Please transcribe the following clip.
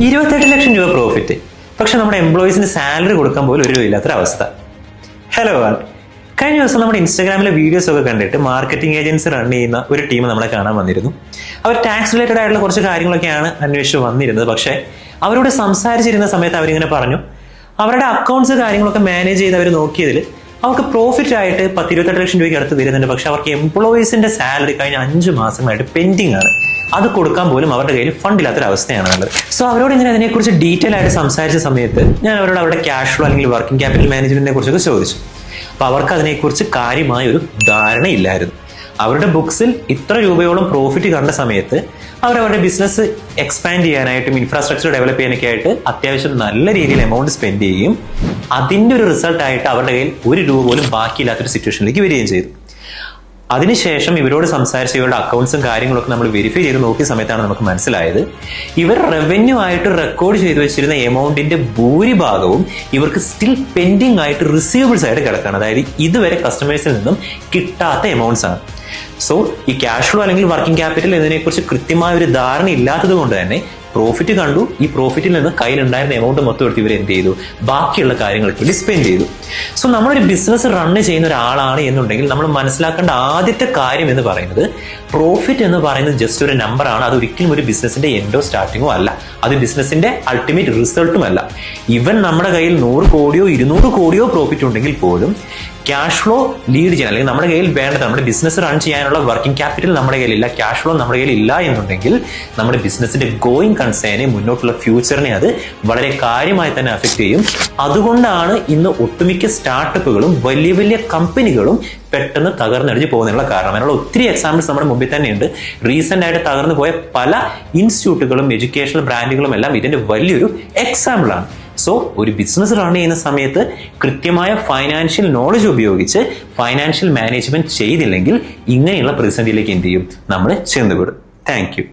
28 ലക്ഷം രൂപ പ്രോഫിറ്റ്, പക്ഷെ നമ്മുടെ എംപ്ലോയീസിന് സാലറി കൊടുക്കാൻ പോലും ഒരു ഇല്ലാത്തൊരവസ്ഥ. ഹലോ ആൾ, കഴിഞ്ഞ ദിവസം നമ്മുടെ ഇൻസ്റ്റാഗ്രാമിലെ വീഡിയോസ് ഒക്കെ കണ്ടിട്ട് മാർക്കറ്റിംഗ് ഏജൻസി റൺ ചെയ്യുന്ന ഒരു ടീം നമ്മളെ കാണാൻ വന്നിരുന്നു. അവർ ടാക്സ് റിലേറ്റഡ് ആയിട്ടുള്ള കുറച്ച് കാര്യങ്ങളൊക്കെയാണ് അന്വേഷിച്ച് വന്നിരുന്നത്. പക്ഷേ അവരോട് സംസാരിച്ചിരുന്ന സമയത്ത് അവരിങ്ങനെ പറഞ്ഞു, അവരുടെ അക്കൗണ്ട്സ് കാര്യങ്ങളൊക്കെ മാനേജ് ചെയ്ത് അവർ നോക്കിയതിൽ അവർക്ക് പ്രോഫിറ്റ് ആയിട്ട് 28 ലക്ഷം രൂപയ്ക്ക് അടുത്ത് വരുന്നുണ്ട്. പക്ഷെ അവർക്ക് എംപ്ലോയീസിന്റെ സാലറി കഴിഞ്ഞ 5 മാസങ്ങളായിട്ട് പെൻഡിങ് ആണ്. അത് കൊടുക്കാൻ പോലും അവരുടെ കയ്യിൽ ഫണ്ടില്ലാത്തൊരവസ്ഥയാണുള്ളത്. സോ അവരോട് ഇങ്ങനെ അതിനെക്കുറിച്ച് ഡീറ്റെയിൽ ആയിട്ട് സംസാരിച്ച സമയത്ത് ഞാൻ അവരോട് അവരുടെ ക്യാഷ് ഫ്ലോ അല്ലെങ്കിൽ വർക്കിംഗ് ക്യാപിറ്റൽ മാനേജ്മെന്റിനെ കുറിച്ചൊക്കെ ചോദിച്ചു. അപ്പൊ അവർക്ക് അതിനെക്കുറിച്ച് കാര്യമായ ഒരു ധാരണയില്ലായിരുന്നു. അവരുടെ ബുക്സിൽ ഇത്ര രൂപയോളം പ്രോഫിറ്റ് കണ്ട സമയത്ത് അവരവരുടെ ബിസിനസ് എക്സ്പാൻഡ് ചെയ്യാനായിട്ടും ഇൻഫ്രാസ്ട്രക്ചർ ഡെവലപ്പ് ചെയ്യാനൊക്കെ ആയിട്ട് അത്യാവശ്യം നല്ല രീതിയിൽ എമൗണ്ട് സ്പെൻഡ് ചെയ്യുകയും അതിന്റെ ഒരു റിസൾട്ട് ആയിട്ട് അവരുടെ കയ്യിൽ ഒരു രൂപ പോലും ബാക്കിയില്ലാത്തൊരു സിറ്റുവേഷനിലേക്ക് വരികയും ചെയ്തു. അതിനുശേഷം ഇവരോട് സംസാരിച്ച് ഇവരുടെ അക്കൗണ്ട്സും കാര്യങ്ങളൊക്കെ നമ്മൾ വെരിഫൈ ചെയ്ത് നോക്കിയ സമയത്താണ് നമുക്ക് മനസ്സിലായത്, ഇവർ റവന്യൂ ആയിട്ട് റെക്കോർഡ് ചെയ്ത് വെച്ചിരുന്ന എമൗണ്ടിന്റെ ഭൂരിഭാഗവും ഇവർക്ക് സ്റ്റിൽ പെൻഡിങ് ആയിട്ട് റിസീവബിൾസ് ആയിട്ട് കിടക്കുകയാണ്. അതായത് ഇതുവരെ കസ്റ്റമേഴ്സിൽ നിന്നും കിട്ടാത്ത എമൗണ്ട്സ് ആണ്. സോ ഈ ക്യാഷ് ഫ്ലോ അല്ലെങ്കിൽ വർക്കിംഗ് ക്യാപിറ്റൽ ഇതിനെക്കുറിച്ച് കൃത്യമായ ഒരു ധാരണ ഇല്ലാത്തത് കൊണ്ട് തന്നെ പ്രോഫിറ്റ് കണ്ടു, ഈ പ്രോഫിറ്റിൽ നിന്ന് കയ്യിലുണ്ടായിരുന്ന എമൗണ്ട് മൊത്തം എടുത്ത് ഇവർ എന്ത് ചെയ്തു, ബാക്കിയുള്ള കാര്യങ്ങൾക്ക് വേണ്ടി സ്പെൻഡ് ചെയ്തു. സോ നമ്മളൊരു ബിസിനസ് റണ്ണ് ചെയ്യുന്ന ഒരാളാണ് എന്നുണ്ടെങ്കിൽ നമ്മൾ മനസ്സിലാക്കേണ്ട ആദ്യത്തെ കാര്യം എന്ന് പറയുന്നത്, പ്രോഫിറ്റ് എന്ന് പറയുന്നത് ജസ്റ്റ് ഒരു നമ്പറാണ്. അത് ഒരിക്കലും ഒരു ബിസിനസിന്റെ എൻഡോ സ്റ്റാർട്ടിങ്ങോ അല്ല. അത് ബിസിനസിന്റെ അൾട്ടിമേറ്റ് റിസൾട്ടും അല്ല. ഈവൻ നമ്മുടെ കയ്യിൽ 100 കോടിയോ 200 കോടിയോ പ്രോഫിറ്റ് ഉണ്ടെങ്കിൽ പോലും ക്യാഷ് ഫ്ലോ ലീഡ് ചെയ്യാൻ അല്ലെങ്കിൽ നമ്മുടെ കയ്യിൽ വേണ്ടത്, നമ്മുടെ ബിസിനസ് റൺ ചെയ്യാനുള്ള വർക്കിംഗ് ക്യാപിറ്റൽ നമ്മുടെ കയ്യിലില്ല, ക്യാഷ് ഫ്ലോ നമ്മുടെ കയ്യിൽ ഇല്ല എന്നുണ്ടെങ്കിൽ നമ്മുടെ ബിസിനസിന്റെ ഗോയിങ് കൺസേനെ, മുന്നോട്ടുള്ള ഫ്യൂച്ചറിനെ അത് വളരെ കാര്യമായി തന്നെ അഫക്ട് ചെയ്യും. അതുകൊണ്ടാണ് ഇന്ന് ഒട്ടുമിക്ക സ്റ്റാർട്ടപ്പുകളും വലിയ വലിയ കമ്പനികളും പെട്ടെന്ന് തകർന്നടിച്ച് പോകുന്നതിനുള്ള കാരണം. അതിനുള്ള ഒത്തിരി എക്സാമ്പിൾസ് നമ്മുടെ മുമ്പിൽ തന്നെയുണ്ട്. റീസെന്റ് ആയിട്ട് തകർന്നു പോയ പല ഇൻസ്റ്റിറ്റ്യൂട്ടുകളും എഡ്യൂക്കേഷണൽ ബ്രാൻഡുകളും എല്ലാം ഇതിന്റെ വലിയൊരു എക്സാമ്പിൾ ആണ്. സോ ഒരു ബിസിനസ് റൺ ചെയ്യുന്ന സമയത്ത് കൃത്യമായ ഫൈനാൻഷ്യൽ നോളജ് ഉപയോഗിച്ച് ഫൈനാൻഷ്യൽ മാനേജ്മെന്റ് ചെയ്തില്ലെങ്കിൽ ഇങ്ങനെയുള്ള പ്രതിസന്ധിയിലേക്ക് എന്ത് ചെയ്യും, നമ്മൾ ചെന്നുപെടും. Thank you.